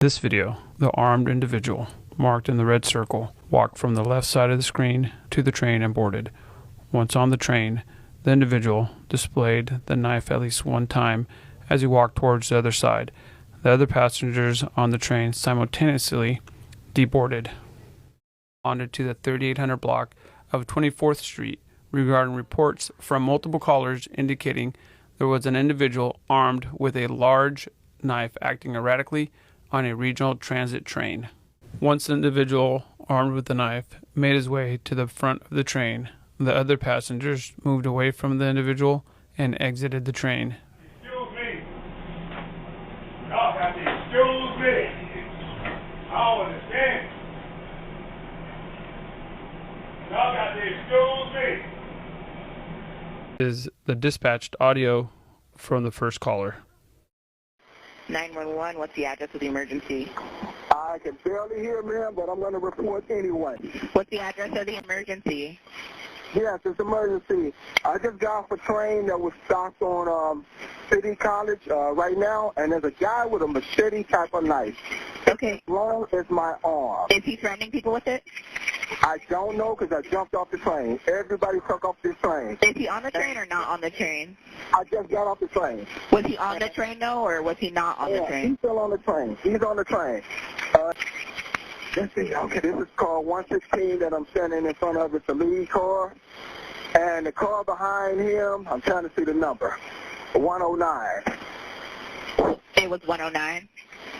This video, the armed individual, marked in the red circle, walked from the left side of the screen to the train and boarded. Once on the train, the individual displayed the knife at least one time as he walked towards the other side. The other passengers on the train simultaneously deboarded. Responded to the 3800 block of 24th Street regarding reports from multiple callers indicating there was an individual armed with a large knife acting erratically on a regional transit train. Once the individual armed with the knife made his way to the front of the train, the other passengers moved away from the individual and exited the train. Excuse me. Y'all got to excuse me. I don't understand. Y'all got to excuse me. Is the dispatched audio from the first caller. 911, what's the address of the emergency? I can barely hear, ma'am, but I'm going to report anyway. What's the address of the emergency? Yes, it's emergency. I just got off a train that was stopped on City College right now, and there's a guy with a machete type of knife. Okay. As long as my arm. Is he threatening people with it? I don't know because I jumped off the train. Everybody took off this train. Is he on the train or not on the train? I just got off the train. Was he on the train, though, or was he not on the train? He's still on the train. He's on the train. Let's see. Okay, this is car 116 that I'm standing in front of. It's the lead car. And the car behind him, I'm trying to see the number, 109. It was 109?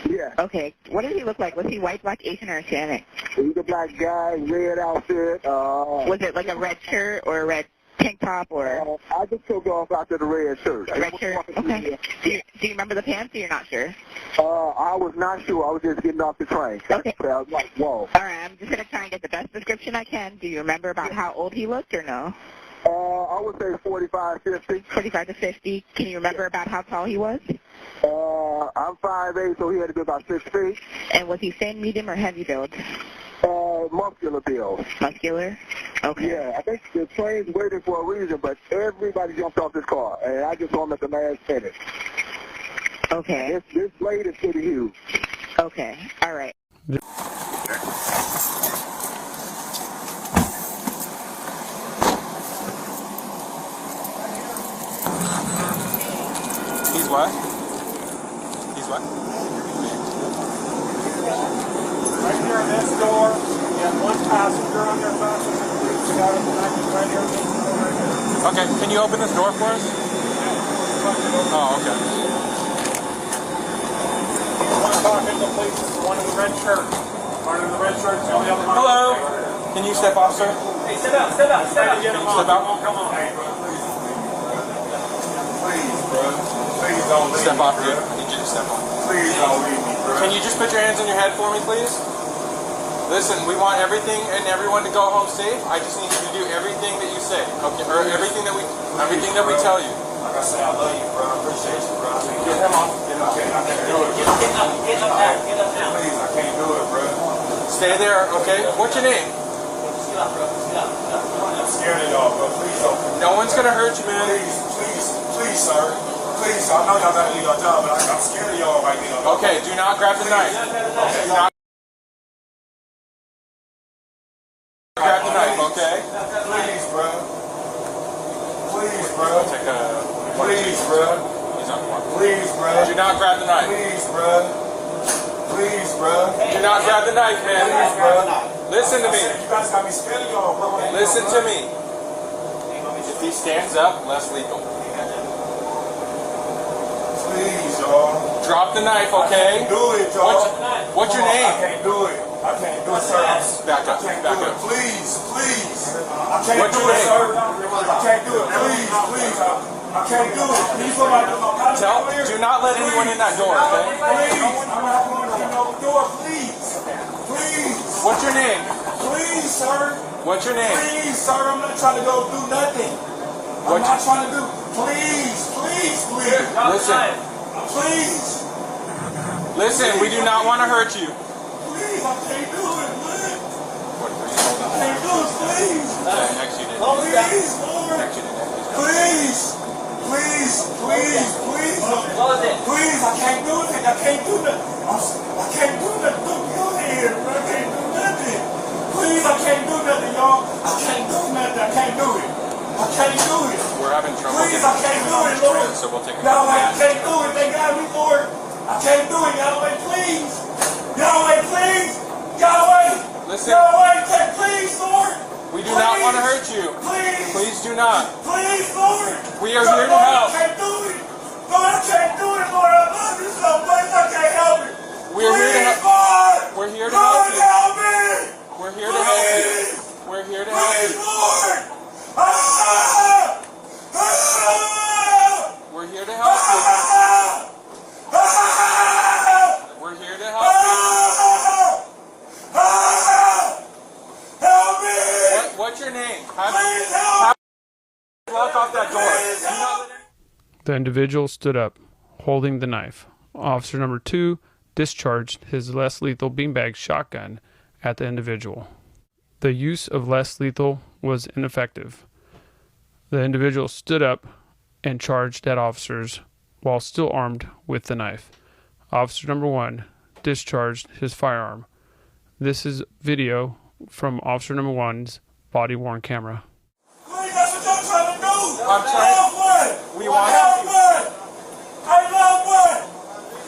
Yeah. Okay. What did he look like? Was he white, black, Asian, or Hispanic? He's a black guy, red outfit. Was it like a red shirt or a red tank top or? I just took off after the red shirt. Red shirt? Okay. Do you remember the pants or you're not sure? I was not sure. I was just getting off the train. Okay. So I was like, whoa. All right. I'm just going to try and get the best description I can. Do you remember about how old he looked or no? I would say 45, 50. 45 to 50. Can you remember about how tall he was? I'm 5'8", so he had to be about 6 feet. And was he thin, medium, or heavy build? Muscular build. Muscular? Okay. Yeah, I think the train's waiting for a reason, but everybody jumped off this car, and I just saw him at the last minute. Okay. This blade is pretty huge. Okay. All right. He's what? He's what? Right here in this door, you have one passenger on your bus. You got it right here. Okay, can you open this door for us? Oh, okay. One talking to the police, one in the red shirt. One in the red shirt is the only other one. Hello? Can you step off, sir? Hey, step out, step out, step out. Can you step out? Come on. Please, bro. Please don't leave Step off, me, dude. bro. I need you to step off. Please don't leave me, bro. Can you just put your hands on your head for me, please? Listen, we want everything and everyone to go home safe. I just need you to do everything that you say, okay? Or everything that we tell you. Like I said, I love you, bro. I appreciate you, bro. Get him off. Get up. I can't do it. Get up now. Please, I can't do it, bro. Stay there, okay? What's your name? Sit up, bro. Sit up. I'm scared of y'all, bro. Please don't. No one's gonna hurt you, man. Please, sir. Please, I know y'all gotta do your job, but I'm scared of y'all right now. Okay, do not grab the knife. Do not grab the knife, okay? Please, bro. Please, bro. Take a... Please, bro. He's on one. Please, bro. Do not grab the knife. Please, bro. Please, bro. Do not grab the knife, man. Please, bro. Listen to me. You guys got me scared of y'all, bro. Listen to me. If he stands up, less lethal. Please, y'all. Drop the knife, okay? I can't do it, y'all. What's your I name? can't do it. I can't do it, sir. Back up, I can't back do it. up. Please, please. I can't What's do your it, name? sir. I can't do it. Please, please. I can't do it. Please, somebody. Do not let anyone in that door, okay? Please. I'm not going to open the door. Please. Please. What's your name? Please, sir. What's your name? Please, sir. I'm not trying to go do nothing. I'm not trying to do. Please, please, please. Listen. Please. Listen, we do not want to hurt you. Please, I can't do it, man. What, I can't do it, please. okay, next you did. Please, Lord. Next you did. Please. Please, please, please. What was it? Please, I can't do it. I can't do nothing. I can't do nothing. Don't go here. I can't do nothing. Please, I can't do nothing, y'all. I can't do nothing. I can't do it. I can't do it. We're having trouble. Please, I can't do it, Lord. So we'll take a Y'all, couple I minutes. can't do it. They got me, Lord. I can't do it. Yahweh, please. Yahweh, please. Yahweh. Listen. Yahweh, please, Lord. We do not want to hurt you. Please. Please do not. Please, Lord. We are here to help. I can't do it. Lord, I can't do it, Lord. I love you so much. I can't help it. We are here to help. Lord. We're here to Lord, help you. help me. We're here to help you. We're here to help Please, you. Lord. Ah! Ah! We're here to help you. Ah! Ah! We're here to help you. Ah! Ah! Help me. What's your name? Please help. Lock off that door. Please help. The individual stood up, holding the knife. Officer number 2 discharged his less lethal beanbag shotgun at the individual. The use of less lethal was ineffective. The individual stood up and charged at officers while still armed with the knife. Officer number 1 discharged his firearm. This is video from Officer number 1's body-worn camera. Please, that's what y'all trying to do. I'm trying- Help one. We want help you. one. I love one.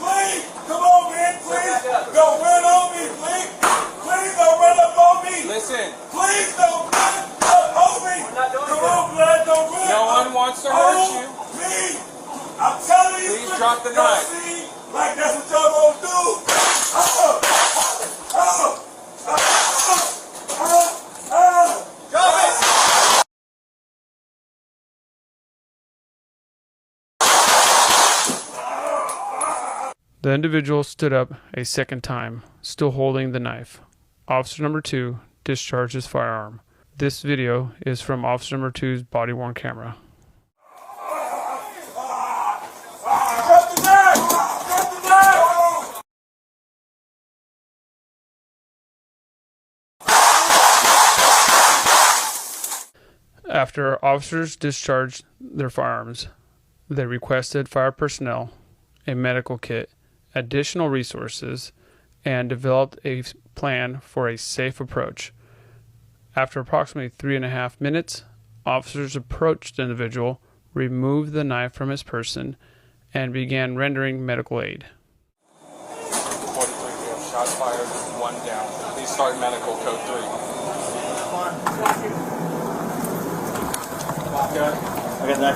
Please, come on, man. Please, don't run on me, please. Please don't run up on me. Listen. Please don't run up on me. Come on, blood, don't run. No one wants to hurt you. Me. I'm telling you. Please drop the don't knife. see like that's what y'all gonna do. Oh. Oh. Drop it. The individual stood up a second time, still holding the knife. Officer number 2 discharged his firearm. This video is from Officer number 2's body-worn camera. Drop the knife. Drop the knife. After officers discharged their firearms, they requested fire personnel, a medical kit, additional resources, and developed a plan for a safe approach. After approximately 3.5 minutes, officers approached the individual, removed the knife from his person, and began rendering medical aid. 43, we have shots fired, 1 down. Please start medical code 3. I got that.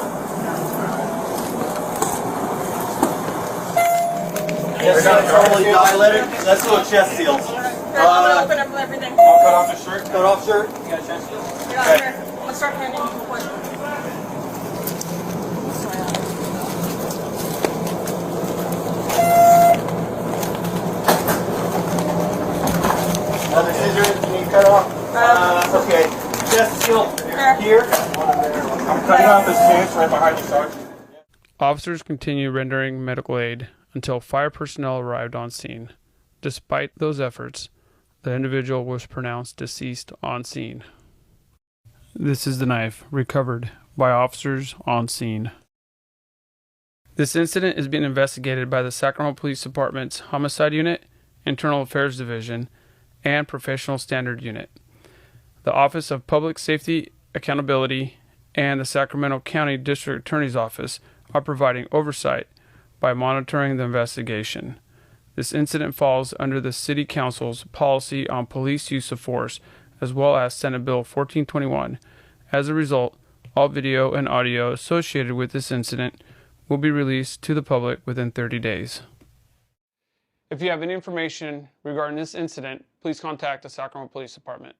Yes, totally dilated. Let's do a chest seal. Open up everything. Cut off the shirt. Cut off shirt. You got a chest seal? Get out here. I'm gonna start handing you one. Other scissors you need to cut off? Okay. Chest seal here. I'm cutting off his pants right behind you, Sergeant. Officers continued rendering medical aid until fire personnel arrived on scene. Despite those efforts, the individual was pronounced deceased on scene. This is the knife recovered by officers on scene. This incident is being investigated by the Sacramento Police Department's Homicide Unit, Internal Affairs Division, and Professional Standard Unit. The Office of Public Safety Accountability and the Sacramento County District Attorney's Office are providing oversight by monitoring the investigation. This incident falls under the City Council's policy on police use of force, as well as Senate Bill 1421. As a result, all video and audio associated with this incident will be released to the public within 30 days. If you have any information regarding this incident, please contact the Sacramento Police Department.